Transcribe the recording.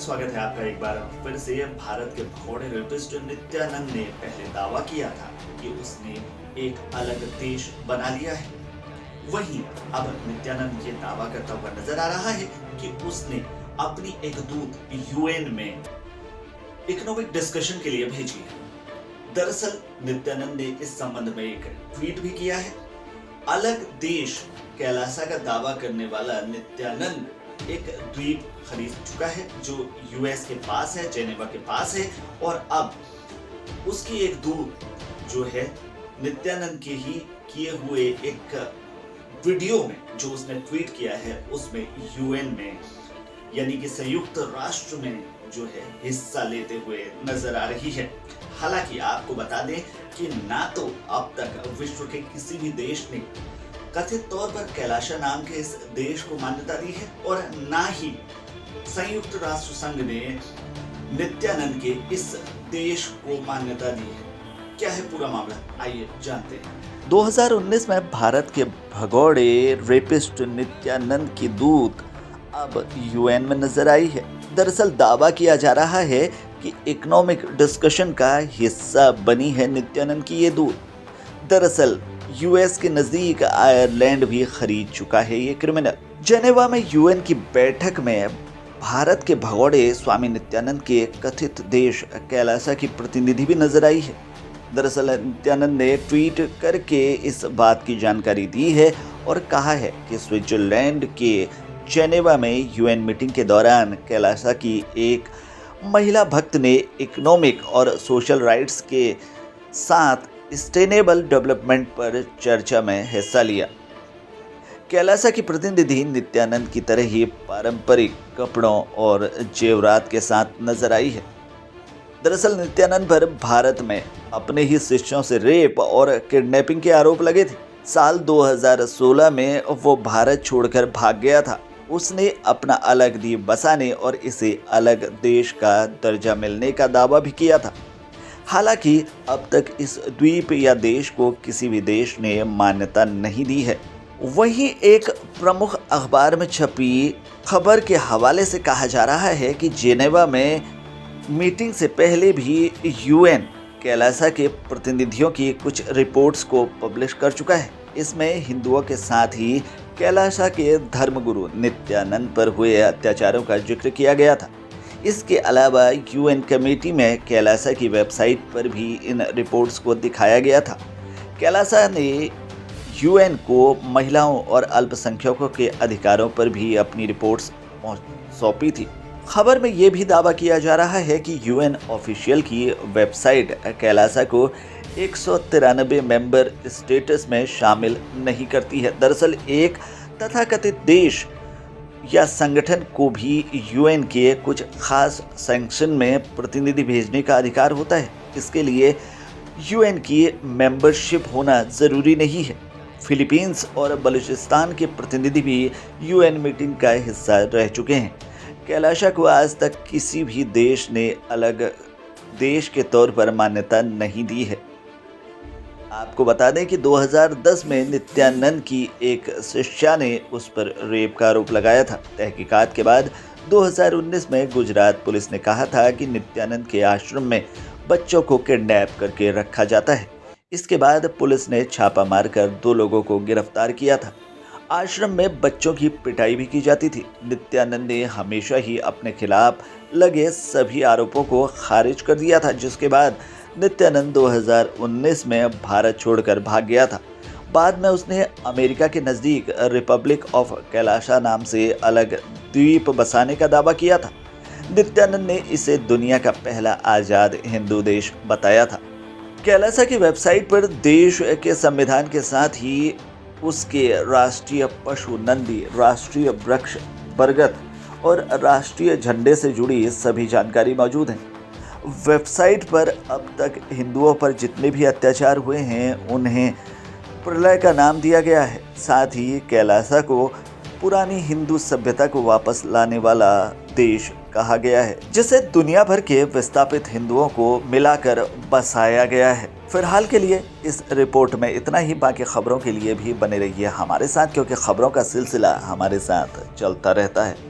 स्वागत है आपका एक बार फिर से। भारत के भगोड़े रेपिस्ट नित्यानंद ने पहले दावा किया था कि उसने एक अलग देश बना लिया है। वहीं अब नित्यानंद ये दावा करता हुआ नजर आ रहा है कि उसने अपनी एक दूत यूएन में इकोनॉमिक डिस्कशन के लिए भेजी है। दरअसल नित्यानंद ने इस संबंध में एक ट्वीट भी किया है। अलग देश कैलासा का दावा करने वाला नित्यानंद एक द्वीप खरीद चुका है जो यूएस के पास है, जेनेवा के पास है, और अब उसकी एक दूत जो है नित्यानंद के ही किए हुए एक वीडियो में जो उसने ट्वीट किया है उसमें यूएन में यानी कि संयुक्त राष्ट्र में जो है हिस्सा लेते हुए नजर आ रही है। हालांकि आपको बता दें कि ना तो अब तक विश्व के किसी भी देश ने कथित तौर पर कैलासा नाम के इस देश को मान्यता दी है और ना ही संयुक्त राष्ट्र संघ ने नित्यानंद के इस देश को मान्यता दी है। क्या है पूरा मामला, आइए जानते हैं। 2019 में भारत के भगोड़े रेपिस्ट नित्यानंद की दूत अब यूएन में नजर आई है। दरअसल दावा किया जा रहा है कि इकोनॉमिक डिस्कशन का हिस्सा बनी है नित्यानंद की ये दूत। दरअसल यूएस के नजदीक आयरलैंड भी खरीद चुका है ये क्रिमिनल। जेनेवा में यूएन की बैठक में भारत के भगोड़े स्वामी नित्यानंद के कथित देश कैलासा की प्रतिनिधि भी नजर आई है। दरअसल नित्यानंद ने ट्वीट करके इस बात की जानकारी दी है और कहा है कि स्विट्जरलैंड के जेनेवा में यूएन मीटिंग के दौरान कैलासा की एक महिला भक्त ने इकोनॉमिक और सोशल राइट्स के साथ सस्टेनेबल डेवलपमेंट पर चर्चा में हिस्सा लिया। कैलासा की प्रतिनिधि नित्यानंद की तरह ही पारंपरिक कपड़ों और जेवरात के साथ नजर आई है। दरअसल नित्यानंद पर भारत में अपने ही शिष्यों से रेप और किडनैपिंग के आरोप लगे थे। साल 2016 में वो भारत छोड़कर भाग गया था। उसने अपना अलग द्वीप बसाने और इसे अलग देश का दर्जा मिलने का दावा भी किया था। हालांकि अब तक इस द्वीप या देश को किसी भी देश ने मान्यता नहीं दी है। वहीं एक प्रमुख अखबार में छपी खबर के हवाले से कहा जा रहा है कि जेनेवा में मीटिंग से पहले भी यूएन कैलासा के प्रतिनिधियों की कुछ रिपोर्ट्स को पब्लिश कर चुका है। इसमें हिंदुओं के साथ ही कैलासा के धर्मगुरु नित्यानंद पर हुए अत्याचारों का जिक्र किया गया था। इसके अलावा यूएन कमेटी में कैलासा की वेबसाइट पर भी इन रिपोर्ट्स को दिखाया गया था। कैलासा ने यूएन को महिलाओं और अल्पसंख्यकों के अधिकारों पर भी अपनी रिपोर्ट्स सौंपी थी। खबर में ये भी दावा किया जा रहा है कि यूएन ऑफिशियल की वेबसाइट कैलासा को 193 मेंबर स्टेटस में शामिल नहीं करती है। दरअसल एक तथाकथित देश या संगठन को भी यूएन के कुछ खास सेक्शन में प्रतिनिधि भेजने का अधिकार होता है। इसके लिए यूएन की मेंबरशिप होना ज़रूरी नहीं है। फिलीपींस और बलूचिस्तान के प्रतिनिधि भी यूएन मीटिंग का हिस्सा रह चुके हैं। कैलासा को आज तक किसी भी देश ने अलग देश के तौर पर मान्यता नहीं दी है। आपको बता दें कि 2010 में नित्यानंद की एक शिष्या ने उस पर रेप का आरोप लगाया था। तहकीकात के बाद 2019 में गुजरात पुलिस ने कहा था कि नित्यानंद के आश्रम में बच्चों को किडनैप करके रखा जाता है। इसके बाद पुलिस ने छापा मारकर 2 लोगों को गिरफ्तार किया था। आश्रम में बच्चों की पिटाई भी की जाती थी। नित्यानंद ने हमेशा ही अपने खिलाफ लगे सभी आरोपों को खारिज कर दिया था, जिसके बाद नित्यानंद 2019 में भारत छोड़कर भाग गया था। बाद में उसने अमेरिका के नज़दीक रिपब्लिक ऑफ कैलासा नाम से अलग द्वीप बसाने का दावा किया था। नित्यानंद ने इसे दुनिया का पहला आज़ाद हिंदू देश बताया था। कैलासा की वेबसाइट पर देश के संविधान के साथ ही उसके राष्ट्रीय पशु नंदी, राष्ट्रीय वृक्ष बरगद और राष्ट्रीय झंडे से जुड़ी सभी जानकारी मौजूद है। वेबसाइट पर अब तक हिंदुओं पर जितने भी अत्याचार हुए हैं उन्हें प्रलय का नाम दिया गया है। साथ ही कैलासा को पुरानी हिंदू सभ्यता को वापस लाने वाला देश कहा गया है, जिसे दुनिया भर के विस्थापित हिंदुओं को मिलाकर बसाया गया है। फिलहाल के लिए इस रिपोर्ट में इतना ही। बाकी खबरों के लिए भी बने रहिए हमारे साथ, क्योंकि खबरों का सिलसिला हमारे साथ चलता रहता है।